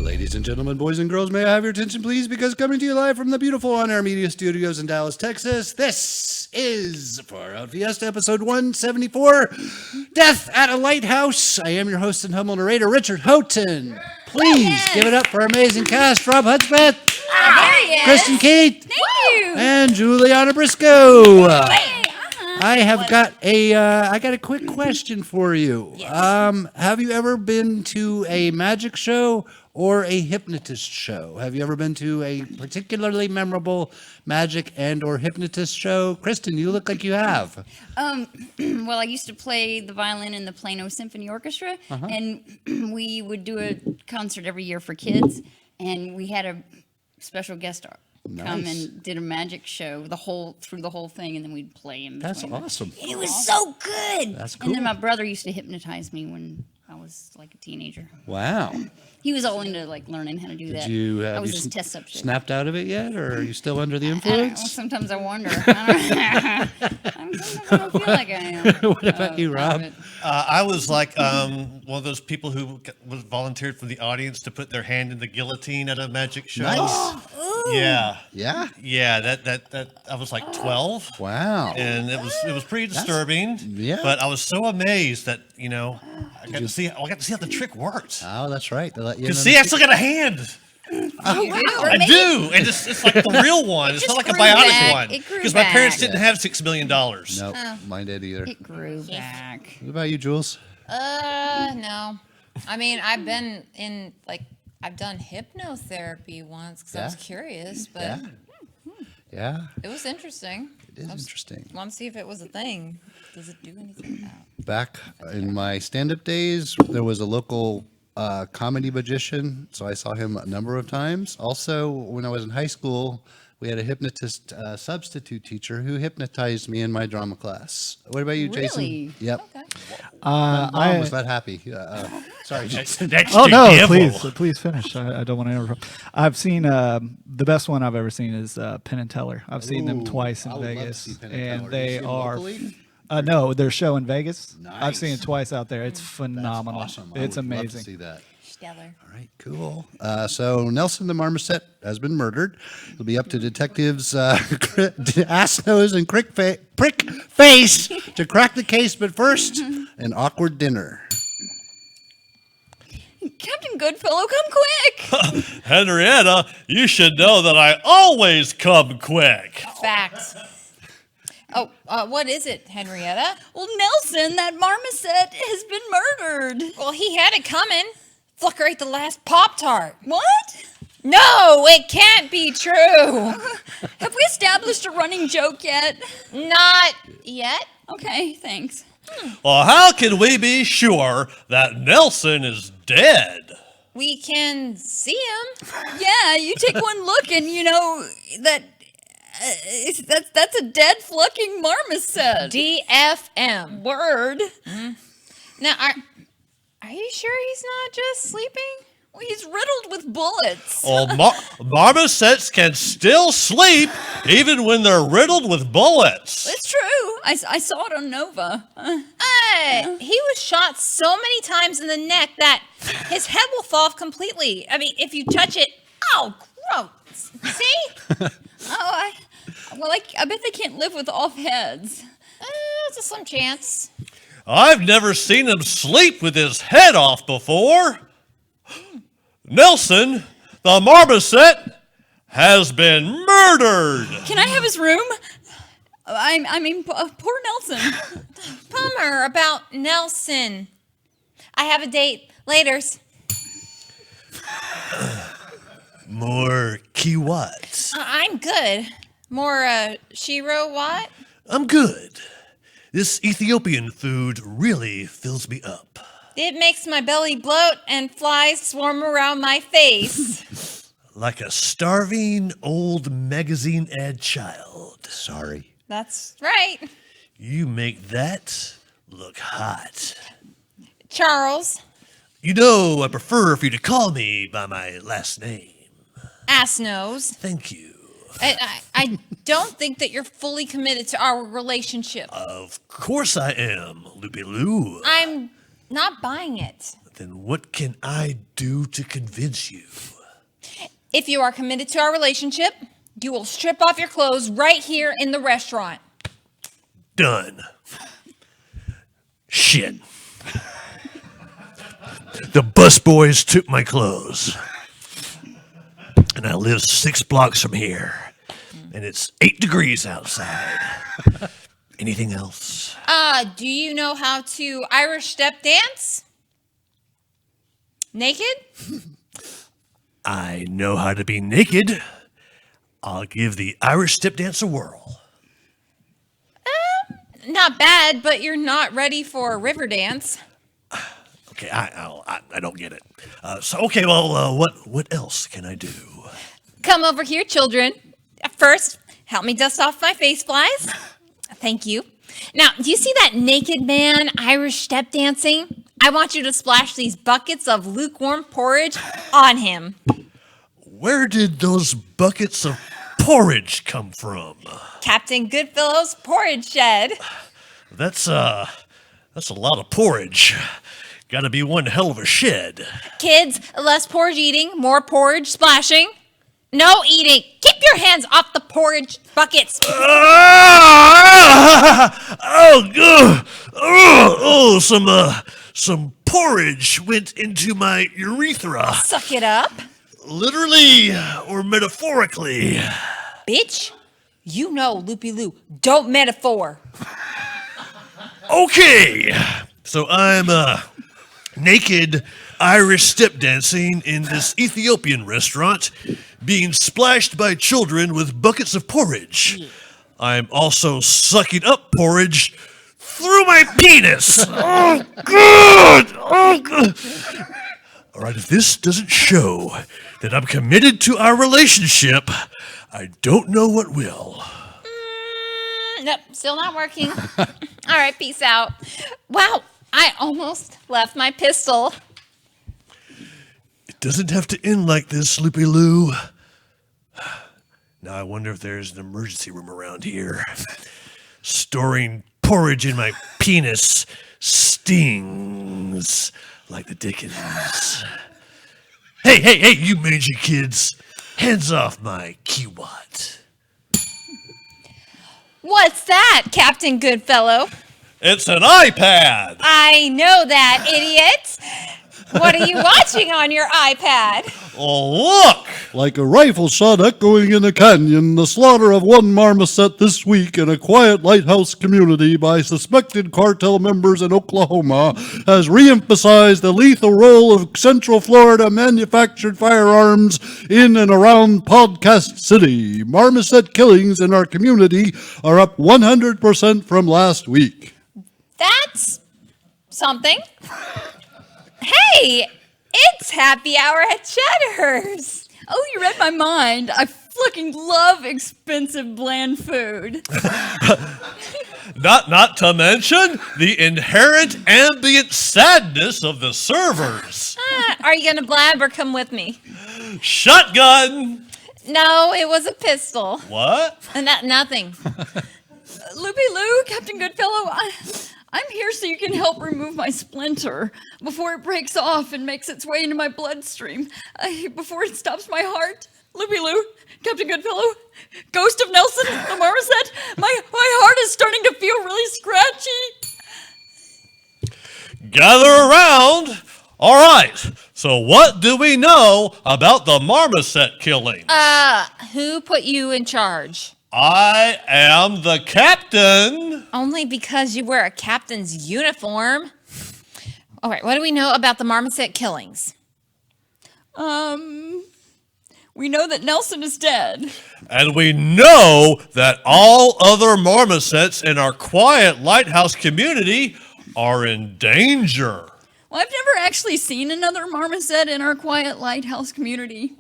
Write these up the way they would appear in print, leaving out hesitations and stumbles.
Ladies and gentlemen, boys and girls, may I have your attention, please? Because coming to you live from the beautiful on-air media studios in Dallas, Texas, this is Far Out Fiesta, episode 174, Death at a Lighthouse. I am your host and humble narrator, Richard Houghton. Please give it up for our amazing cast, Robb, Hudspeth, Kristin, Kate, and JuliAnna, Briscoe. I have got a quick question for you. Yes. Have you ever been to a magic show or a hypnotist show? Have you ever been to a particularly memorable magic and or hypnotist show? Kristin, you look like you have. Well, I used to play the violin in the Plano Symphony Orchestra, and we would do a concert every year for kids, and we had a special guest come and did a magic show through the whole thing, and then we'd play him. That's awesome. It was so good. That's cool. And then my brother used to hypnotize me when I was like a teenager. Wow. He was all into like learning how to do that. I was his test subject. Snapped out of it yet, or are you still under the I don't know. influence? Sometimes I wonder. Sometimes I don't feel like I am. What about you, Robb? I was like one of those people who was volunteered for the audience to put their hand in the guillotine at a magic show. Nice. Yeah. Yeah? That I was like 12. Wow. And it was pretty disturbing. Yeah. But I was so amazed that, I got to see how the trick worked. Oh, that's right. They let you See, I still got a hand. Oh, wow. I do. And it's like the real one. It's not like a bionic one. Because my parents didn't have $6 million. Nope, mine did either. It grew back. What about you, Jules? No. I mean, I've done hypnotherapy once because I was curious, but Yeah. it was interesting. It is interesting. Want to see if it was a thing. Does it do anything now? Back in my stand-up days, there was a local comedy magician, so I saw him a number of times. Also, when I was in high school, we had a hypnotist substitute teacher who hypnotized me in my drama class. What about you, Jason? Really? Yep. Okay. My mom was that happy. Sorry, Jason. That's Oh the no! devil. Please finish. I don't want to interrupt. I've seen the best one I've ever seen is Penn and Teller. I've seen them twice in I would love to Vegas, see Penn and Teller. they You see them are. locally? No, their show in Vegas. I've Nice. seen it twice out there. It's phenomenal. Awesome. It's I would love to amazing. see that. Stellar. All right, cool. So Nelson the Marmoset has been murdered. It'll be up to detectives AssNose and PrickFace to crack the case, but first, an awkward dinner. Captain Goodfellow, come quick! Henrietta, you should know that I always come quick. Facts. Oh, what is it, Henrietta? Well, Nelson, that marmoset has been murdered. Well, he had it coming. Flucker ate the last Pop-Tart. What? No, it can't be true. Have we established a running joke yet? Not yet. Okay, thanks. Well, how can we be sure that Nelson is dead? We can see him. Yeah, you take one look and you know that that's a dead flucking marmoset. DFM. Word. Now, are you sure he's not just sleeping? Well, he's riddled with bullets. Well, marmosets can still sleep even when they're riddled with bullets. It's true. I saw it on Nova. He was shot so many times in the neck that his head will fall off completely. I mean, if you touch it, oh, gross. See? I bet they can't live with off heads. It's a slim chance. I've never seen him sleep with his head off before. Nelson, the marmoset, has been murdered. Can I have his room? I mean, poor Nelson. Bummer about Nelson. I have a date. Laters. More kiwats. I'm good. More Shiro what? I'm good. This Ethiopian food really fills me up. It makes my belly bloat and flies swarm around my face. Like a starving old magazine ad child. Sorry. That's right. You make that look hot. Charles, You know, I prefer for you to call me by my last name. AssNose. Thank you. I don't think that you're fully committed to our relationship. Of course I am, Loopy Loo. I'm not buying it. Then what can I do to convince you? If you are committed to our relationship, you will strip off your clothes right here in the restaurant. Done. Shit. The busboys took my clothes. And I live 6 blocks from here. And it's 8 degrees outside. Anything else? Do you know how to Irish step dance? Naked? I know how to be naked. I'll give the Irish step dance a whirl. Not bad, but you're not ready for a river dance. Okay, I don't get it. What else can I do? Come over here, children. First, help me dust off my face flies. Thank you. Now, do you see that naked man Irish step dancing? I want you to splash these buckets of lukewarm porridge on him. Where did those buckets of porridge come from? Captain Goodfellow's porridge shed. That's a lot of porridge. Gotta be one hell of a shed. Kids, less porridge eating, more porridge splashing. No eating. Keep your hands off the porridge buckets. Some porridge went into my urethra. Suck it up. Literally or metaphorically. Bitch, you know Loopy Loo. Don't metaphor. Okay, so I'm naked Irish step dancing in this Ethiopian restaurant, being splashed by children with buckets of porridge. I'm also sucking up porridge through my penis. Oh, God! Oh, God! All right, if this doesn't show that I'm committed to our relationship, I don't know what will. Nope, still not working. All right, peace out. Wow, I almost left my pistol. It doesn't have to end like this, Loopy Loo. Now I wonder if there's an emergency room around here. Storing porridge in my penis stings like the Dickens. Hey, you mangy kids. Hands off my kiwat. What's that, Captain Goodfellow? It's an iPad. I know that, idiot. What are you watching on your iPad? Oh, look! Like a rifle shot echoing in a canyon, the slaughter of one marmoset this week in a quiet lighthouse community by suspected cartel members in Oklahoma has reemphasized the lethal role of Central Florida manufactured firearms in and around Podcast City. Marmoset killings in our community are up 100% from last week. That's something. Hey, it's happy hour at Cheddar's. Oh, you read my mind. I fucking love expensive bland food. Not to mention the inherent ambient sadness of the servers. Are you going to blab or come with me? Shotgun! No, it was a pistol. What? Nothing. Loopy Loo, Captain Goodfellow, I'm here so you can help remove my splinter before it breaks off and makes its way into my bloodstream. Before it stops my heart. Loopy Loo, Captain Goodfellow, Ghost of Nelson, the Marmoset, my heart is starting to feel really scratchy. Gather around. All right. So what do we know about the Marmoset killing? Who put you in charge? I am the captain. Only because you wear a captain's uniform. All right, what do we know about the Marmoset killings? We know that Nelson is dead. And we know that all other marmosets in our quiet lighthouse community are in danger. Well, I've never actually seen another marmoset in our quiet lighthouse community.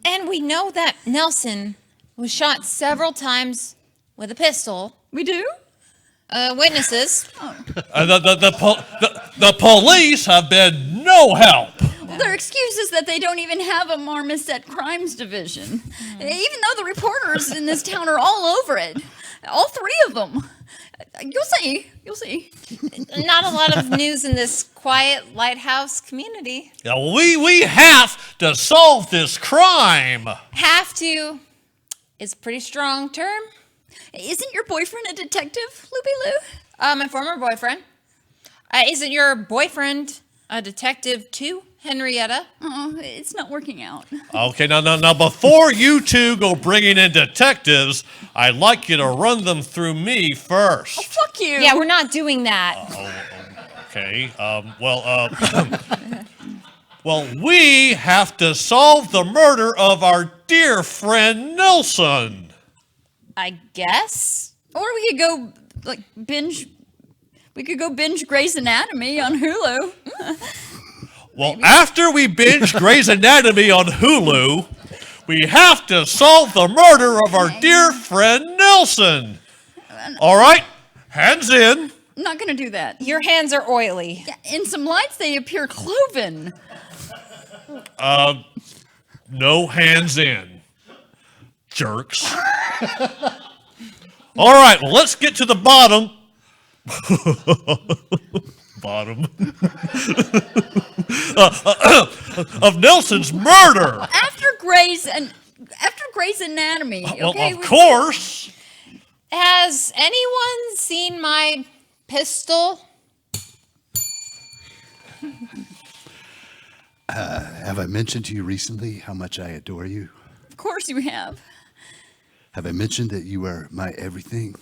And we know that Nelson was shot several times with a pistol. We do? Witnesses. The police have been no help. Well, their excuse is that they don't even have a marmoset crimes division. Even though the reporters in this town are all over it. All 3 of them. You'll see. Not a lot of news in this quiet lighthouse community. Now, we have to solve this crime. Have to is a pretty strong term. Isn't your boyfriend a detective, Lupe Lou? My former boyfriend. Isn't your boyfriend a detective too, Henrietta? Oh, it's not working out. Okay, now, before you two go bringing in detectives, I'd like you to run them through me first. Oh, fuck you. Yeah, we're not doing that. Okay, well, we have to solve the murder of our dear friend Nelson. I guess. Or we could go binge. We could go binge Grey's Anatomy on Hulu. Well, after we binge Grey's Anatomy on Hulu, we have to solve the murder of our dear friend Nelson. All right, hands in. I'm not gonna do that. Your hands are oily. Yeah, in some lights, they appear cloven. No hands in. Jerks. All right, well, let's get to the bottom. Of Nelson's murder. After Grey's Anatomy. Well, Okay, of course. Has anyone seen my pistol? Have I mentioned to you recently how much I adore you? Of course you have. Have I mentioned that you are my everything?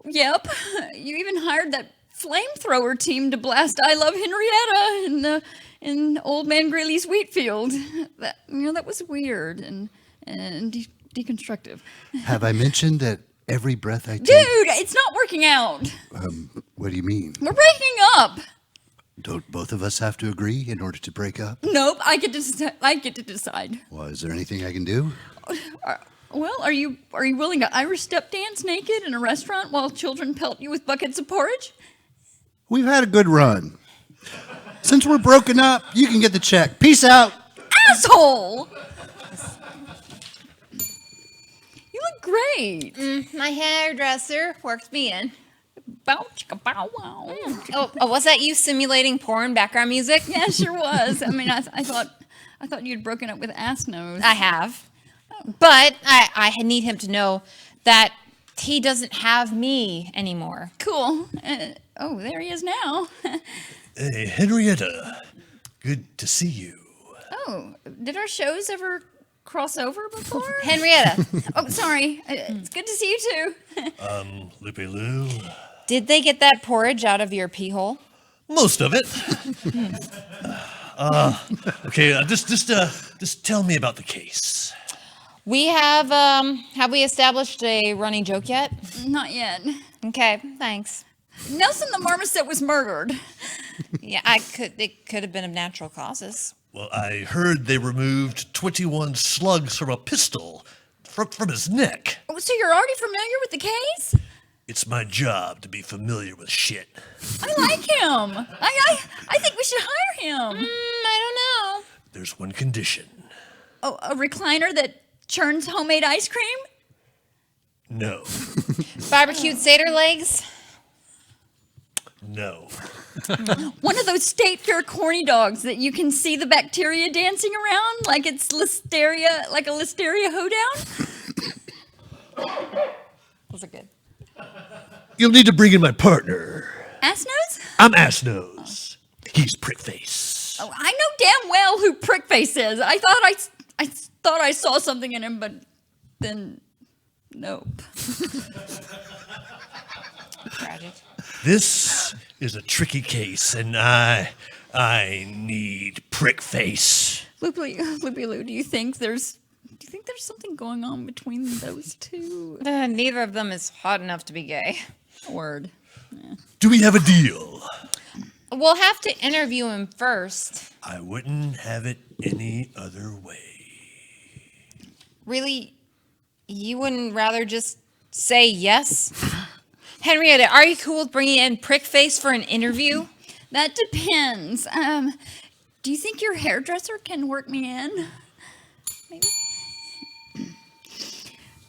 Yep. You even hired that flamethrower team to blast "I Love Henrietta" in Old Man Greeley's wheat field. That was weird and deconstructive. Have I mentioned that every breath I take... Dude, it's not working out. What do you mean? We're breaking up. Don't both of us have to agree in order to break up? Nope, I get to decide. Well, is there anything I can do? Well, are you willing to Irish step dance naked in a restaurant while children pelt you with buckets of porridge? We've had a good run. Since we're broken up, you can get the check. Peace out. Asshole! You look great. My hairdresser worked me in. Bow chicka bow wow. Oh, was that you simulating porn background music? Yeah, sure was. I mean, I thought you'd broken up with AssNose. I have. But I need him to know that he doesn't have me anymore. Cool. There he is now. Hey, Henrietta, good to see you. Oh, did our shows ever cross over before? Henrietta, Oh, sorry. It's good to see you too. Lupe Lou. did they get that porridge out of your pee hole? Most of it. Okay, just tell me about the case. We have we established a running joke yet? Not yet. Okay, thanks. Nelson the Marmoset was murdered. Yeah, it could have been of natural causes. Well, I heard they removed 21 slugs from a pistol from his neck. Oh, so you're already familiar with the case? It's my job to be familiar with shit. I like him. I think we should hire him. I don't know. There's one condition. Oh, a recliner that churns homemade ice cream? No. Barbecued satyr legs? No. One of those state fair corny dogs that you can see the bacteria dancing around like it's listeria, like a listeria hoedown? Those are good. You'll need to bring in my partner. AssNose? I'm AssNose. He's PrickFace. Oh, I know damn well who PrickFace is. I thought I saw something in him, but then nope. Tragic. This is a tricky case, and I need PrickFace. Lupe Lou, do you think there's something going on between those two? Neither of them is hot enough to be gay. Word. Do we have a deal? We'll have to interview him first. I wouldn't have it any other way. Really? You wouldn't rather just say yes? Henrietta, are you cool with bringing in PrickFace for an interview? That depends. Do you think your hairdresser can work me in? Maybe.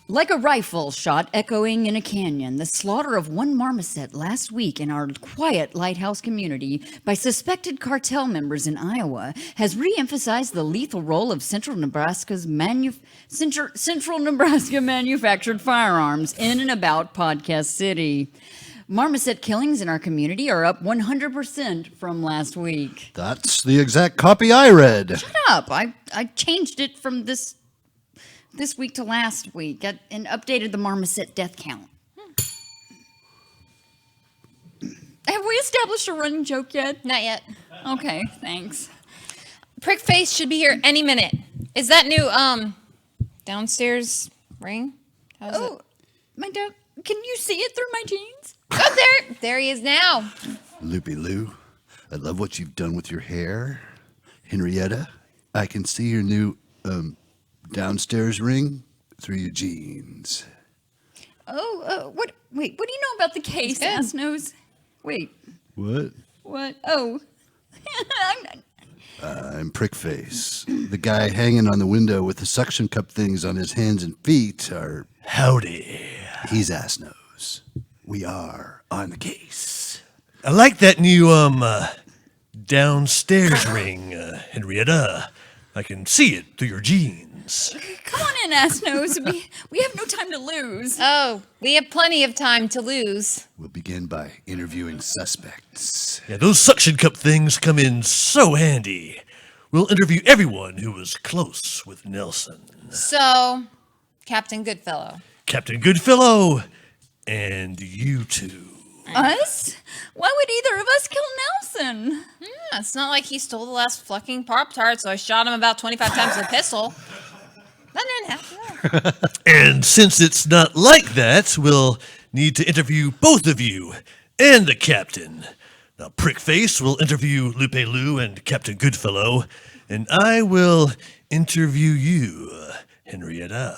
Like a rifle shot echoing in a canyon, the slaughter of one marmoset last week in our quiet lighthouse community by suspected cartel members in Iowa has re-emphasized the lethal role of Central Nebraska manufactured firearms in and about Podcast City. Marmoset killings in our community are up 100% from last week. That's the exact copy I read. Shut up. I changed it from this week to last week and updated the marmoset death count. Have we established a running joke yet? Not yet. Okay, thanks. PrickFace should be here any minute. Is that new downstairs ring? How's it? My dad, can you see it through my jeans? Oh, there he is now. Lupe Lou, I love what you've done with your hair. Henrietta, I can see your new downstairs ring through your jeans. What do you know about the case, AssNose? Wait, What? what? Oh. I'm PrickFace. The guy hanging on the window with the suction cup things on his hands and feet are... Howdy. He's AssNose. We are on the case. I like that new, downstairs ring, Henrietta. I can see it through your jeans. Come on in, AssNose. We have no time to lose. Oh, we have plenty of time to lose. We'll begin by interviewing suspects. Yeah, those suction cup things come in so handy. We'll interview everyone who was close with Nelson. So, Captain Goodfellow. Captain Goodfellow, and you two. Us? Why would either of us kill Nelson? Yeah, it's not like he stole the last fucking Pop-Tart, so I shot him about 25 times with a pistol. That didn't happen. And since it's not like that, we'll need to interview both of you and the captain. Now, PrickFace will interview Lupe Lou and Captain Goodfellow, and I will interview you, Henrietta.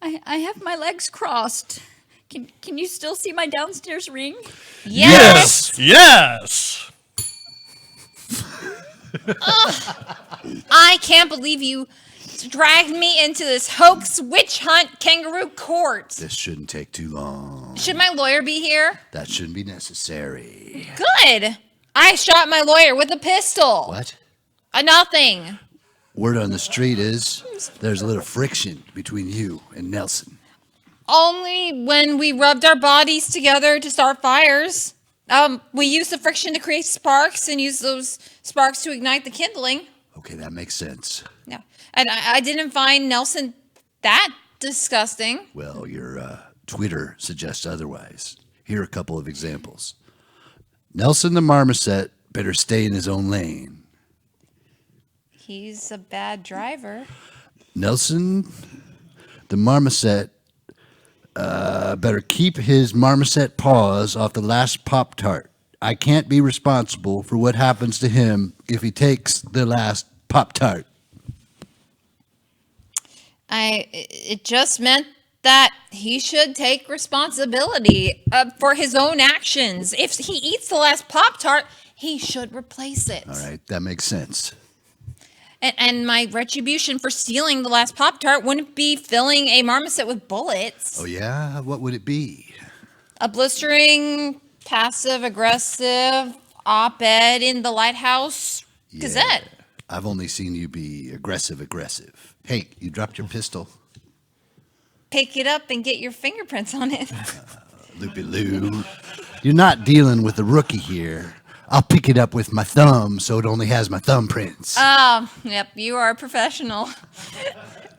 I have my legs crossed. Can you still see my downstairs ring? Yes! Yes! I can't believe you dragged me into this hoax witch hunt kangaroo court. This shouldn't take too long. Should my lawyer be here? That shouldn't be necessary. Good. I shot my lawyer with a pistol. What? Nothing. Word on the street is there's a little friction between you and Nelson. Only when we rubbed our bodies together to start fires. We used the friction to create sparks and use those sparks to ignite the kindling. Okay, that makes sense. Yeah. And I didn't find Nelson that disgusting. Well, your Twitter suggests otherwise. Here are a couple of examples. Nelson the Marmoset better stay in his own lane. He's a bad driver. Nelson the Marmoset better keep his marmoset paws off the last Pop-Tart. I can't be responsible for what happens to him if he takes the last Pop-Tart. It just meant that he should take responsibility for his own actions. If he eats the last Pop-Tart, he should replace it. All right, that makes sense. And my retribution for stealing the last Pop-Tart wouldn't be filling a marmoset with bullets. Oh, yeah? What would it be? A blistering, passive-aggressive op-ed in the Lighthouse Gazette. I've only seen you be aggressive. Hey, you dropped your pistol. Pick it up and get your fingerprints on it. Lupe Lou, you're not dealing with a rookie here. I'll pick it up with my thumb so it only has my thumbprints. Yep, you are a professional.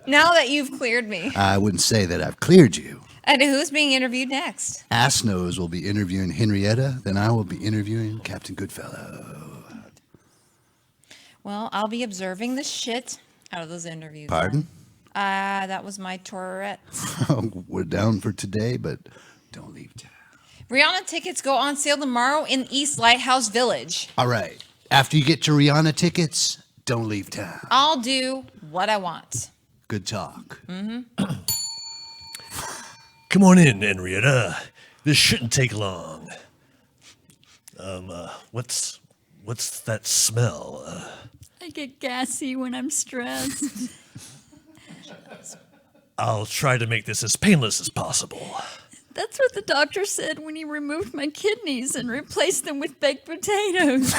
Now that you've cleared me. I wouldn't say that I've cleared you. And who's being interviewed next? AssNose will be interviewing Henrietta, then I will be interviewing Captain Goodfellow. Well, I'll be observing the shit out of those interviews. Pardon? That was my Tourette. We're down for today, but don't leave town. Rihanna tickets go on sale tomorrow in East Lighthouse Village. All right. After you get your Rihanna tickets, don't leave town. I'll do what I want. Good talk. Come on in, Henrietta. This shouldn't take long. What's that smell? I get gassy when I'm stressed. I'll try to make this as painless as possible. That's what the doctor said when he removed my kidneys and replaced them with baked potatoes.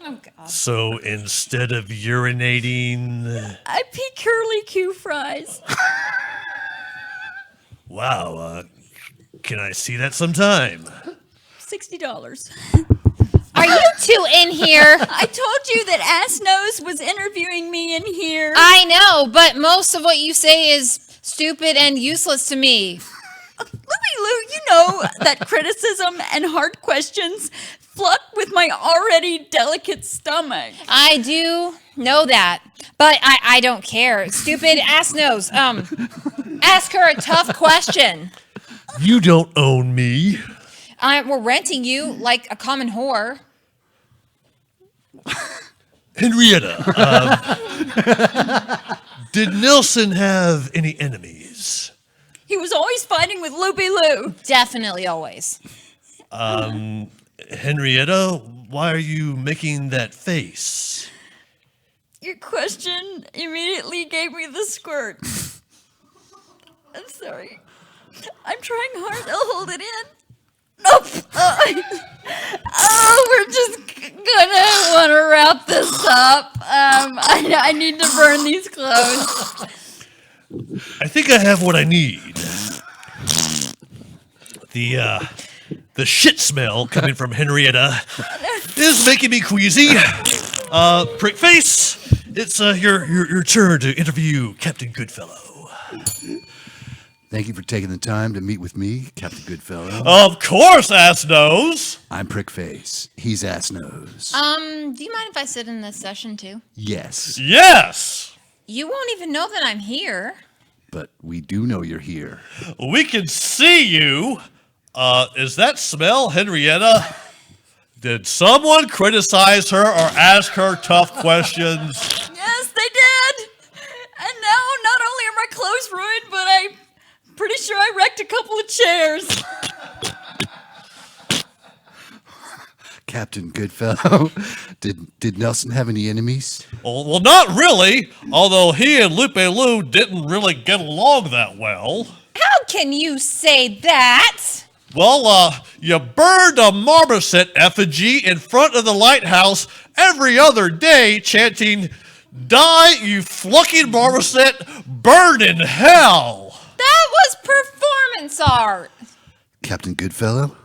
Oh, God. So instead of urinating... I pee curly Q fries. Wow, can I see that sometime? $60. Are you two in here? I told you that AssNose was interviewing me in here. I know, but most of what you say is stupid and useless to me. Lou, you know that criticism and hard questions fluck with my already delicate stomach. I do know that, but I don't care. Stupid AssNose. Ask her a tough question. You don't own me. We're renting you like a common whore. Henrietta, did Nelson have any enemies? He was always fighting with Lou. Definitely always. Henrietta, why are you making that face? Your question immediately gave me the squirt. I'm sorry. I'm trying hard to hold it in. Nope. We're just gonna want to wrap this up. I need to burn these clothes. I think I have what I need. The shit smell coming from Henrietta is making me queasy. PrickFace, it's your turn to interview Captain Goodfellow. Thank you for taking the time to meet with me, Captain Goodfellow. Of course, AssNose. I'm PrickFace. He's AssNose. Do you mind if I sit in this session too? Yes, Yes, You won't even know that I'm here. but we do know you're here. we can see you. Is that smell Henrietta? Did someone criticize her or ask her tough questions? Yes, they did. And now not only are my clothes ruined, but I'm pretty sure I wrecked a couple of chairs. Captain Goodfellow, did Nelson have any enemies? Well, not really. Although he and Lupe Lou didn't really get along that well. How can you say that? Well, you burned a Marmoset effigy in front of the lighthouse every other day, chanting, "Die, you flucking Marmoset, burn in hell!" That was performance art. Captain Goodfellow,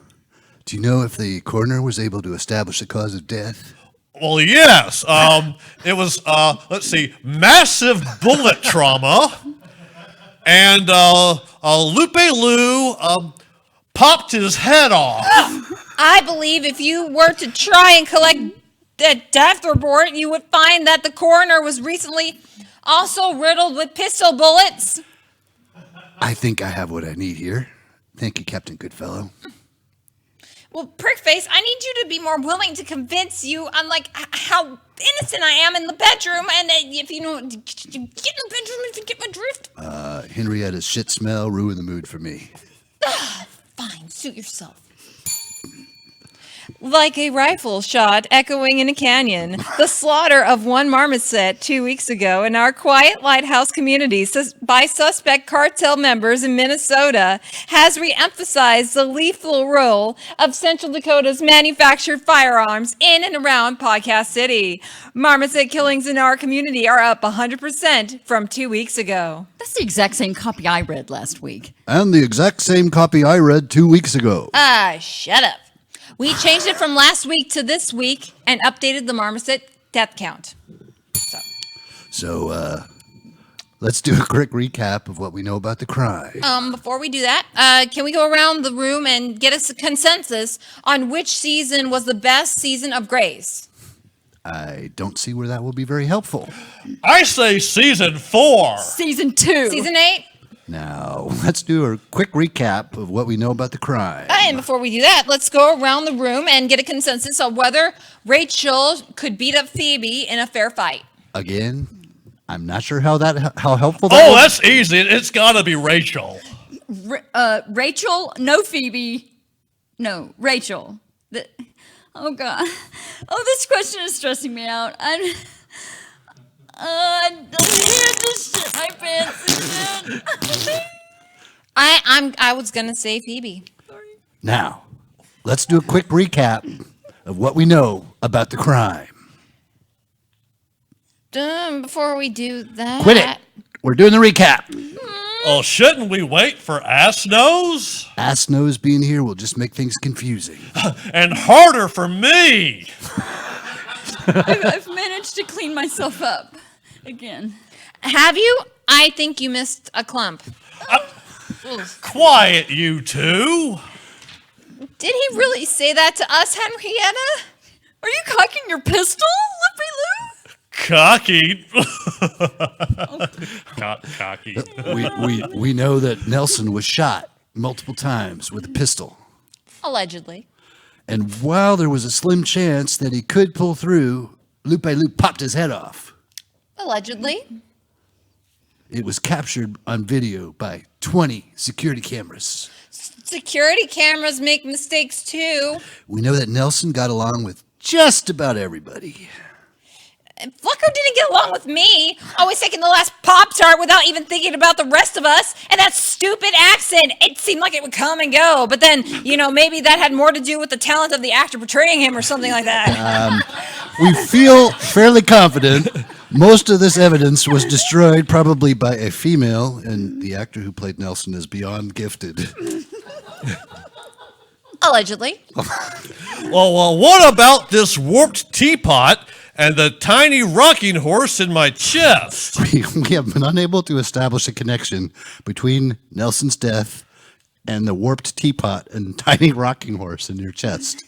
do you know if the coroner was able to establish the cause of death? Well, yes. It was, let's see, massive bullet trauma. And Lupe Lou popped his head off. I believe if you were to try and collect the death report, you would find that the coroner was recently also riddled with pistol bullets. I think I have what I need here. Thank you, Captain Goodfellow. Well, PrickFace, I need you to be more willing to convince you on like how innocent I am in the bedroom, and if you know, get in the bedroom if you get my drift. Henrietta's shit smell ruined the mood for me. Fine, suit yourself. Like a rifle shot echoing in a canyon, the slaughter of one marmoset 2 weeks ago in our quiet lighthouse community by suspect cartel members in Minnesota has re-emphasized the lethal role of Central Dakota's manufactured firearms in and around Podcast City. Marmoset killings in our community are up 100% from 2 weeks ago. That's the exact same copy I read last week. And the exact same copy I read 2 weeks ago. Shut up. We changed it from last week to this week and updated the Marmoset death count. So, let's do a quick recap of what we know about the crime. Before we do that, can we go around the room and get us a consensus on which season was the best season of Grey's? I don't see where that will be very helpful. I say season 4. Season 2. Season 8? Now, let's do a quick recap of what we know about the crime. And before we do that, let's go around the room and get a consensus on whether Rachel could beat up Phoebe in a fair fight. Again, I'm not sure how helpful that Oh, was. that's easy. It's got to be Rachel. Rachel, no Phoebe. No, Rachel. Oh, God. Oh, this question is stressing me out. I just shit my pants again. I was gonna say Phoebe. Now, let's do a quick recap of what we know about the crime. Before we do that, Quit it. We're doing the recap. Oh, shouldn't we wait for AssNose? AssNose being here will just make things confusing. And harder for me. I've managed to clean myself up again. Have you? I think you missed a clump. Quiet, you two. Did he really say that to us, Henrietta? Are you cocking your pistol, Lupe Lou? Cocky. Cocky. We know that Nelson was shot multiple times with a pistol. Allegedly. And while there was a slim chance that he could pull through, Lupe Lou popped his head off. Allegedly. It was captured on video by 20 security cameras. Security cameras make mistakes too. We know that Nelson got along with just about everybody. And Flucko didn't get along with me. Always taking the last Pop-Tart without even thinking about the rest of us. And that stupid accent, it seemed like it would come and go. But then, maybe that had more to do with the talent of the actor portraying him or something like that. We feel fairly confident most of this evidence was destroyed probably by a female, and the actor who played Nelson is beyond gifted. Allegedly. Well, what about this warped teapot and the tiny rocking horse in my chest? We have been unable to establish a connection between Nelson's death and the warped teapot and tiny rocking horse in your chest.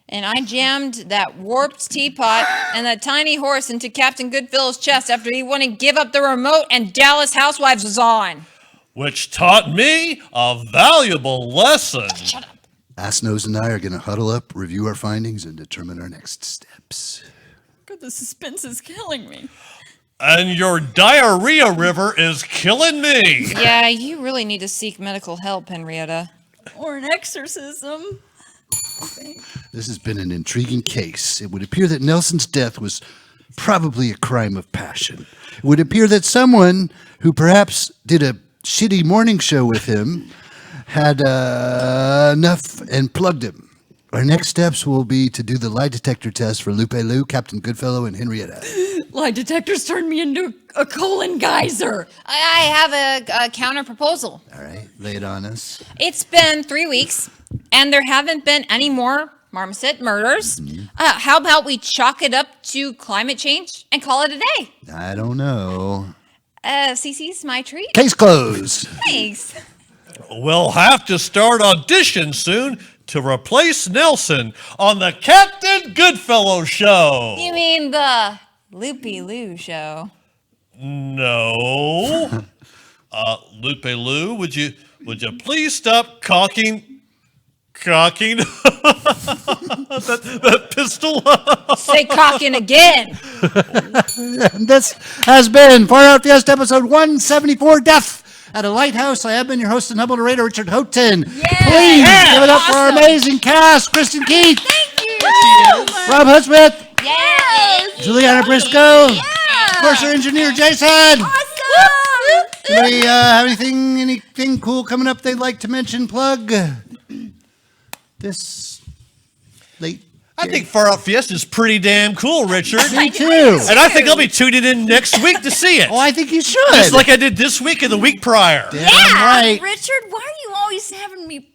And I jammed that warped teapot and that tiny horse into Captain Goodfellow's chest after he wouldn't give up the remote and Dallas Housewives was on. Which taught me a valuable lesson. Shut up. AssNose and I are going to huddle up, review our findings, and determine our next steps. God, the suspense is killing me. And your diarrhea river is killing me. Yeah, you really need to seek medical help, Henrietta. Or an exorcism. This has been an intriguing case. It would appear that Nelson's death was probably a crime of passion. It would appear that someone who perhaps did a shitty morning show with him had enough and plugged him. Our next steps will be to do the lie detector test for Lupe Lou, Captain Goodfellow, and Henrietta. Lie detectors turned me into a colon geyser. I have a counter proposal. All right, lay it on us. It's been 3 weeks, and there haven't been any more Marmoset murders. How about we chalk it up to climate change and call it a day? I don't know. Cece's my treat. Case closed. Thanks. We'll have to start auditions soon to replace Nelson on the Captain Goodfellow show. You mean the Loopy Loo show? No. Lupe Lou, would you please stop cocking that pistol? Say cocking again. And this has been Far Out Fiesta episode 174, Death at a Lighthouse. I have been your host and humble narrator, Richard Houghton. Please give it up for our amazing cast. Kristin Keith. Thank you. Robb Hudspeth. Yes. JuliAnna Briscoe. Yeah. Of course, our engineer, Jason. Awesome. Anybody have anything cool coming up they'd like to mention, plug? This late. I think Far Out Fiesta is pretty damn cool, Richard. Me too. And I think I'll be tuning in next week to see it. Oh, I think you should. Just like I did this week and the week prior. Damn right. Richard, why are you always having me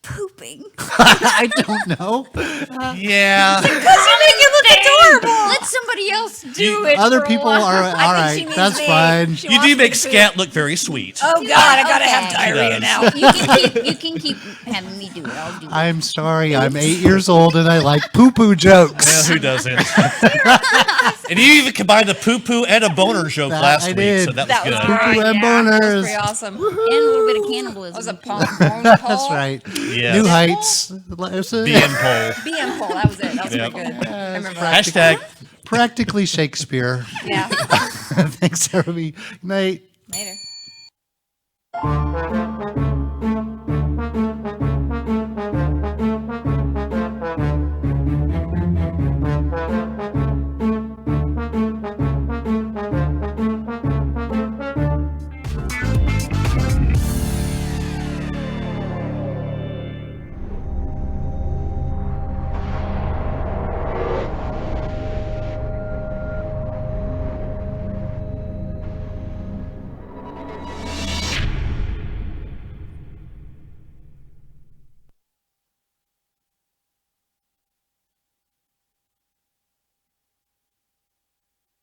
pooping. I don't know. Yeah. Because you make it look adorable. Let somebody else do it. Other for a people while. are all I think she right. means That's me. fine. She You wants do me make to poop. scat look very sweet. Oh God, I gotta have Okay. diarrhea does. now. You can keep having me do it. I'll do it. I'm sorry. I'm 8 years old and I like poo-poo jokes. Yeah, who doesn't? And you even combined a poo-poo and a boner joke That last I week, did. so that was That was good. great. Poo-poo and That was boners. pretty awesome. And a little bit of cannibalism. That was a phone That's right. Yes. New heights. BM poll. BM poll. That was it. That was Yep. pretty good. I remember that. Hashtag. Practically Shakespeare. Yeah. Thanks, everybody. Good night. Later.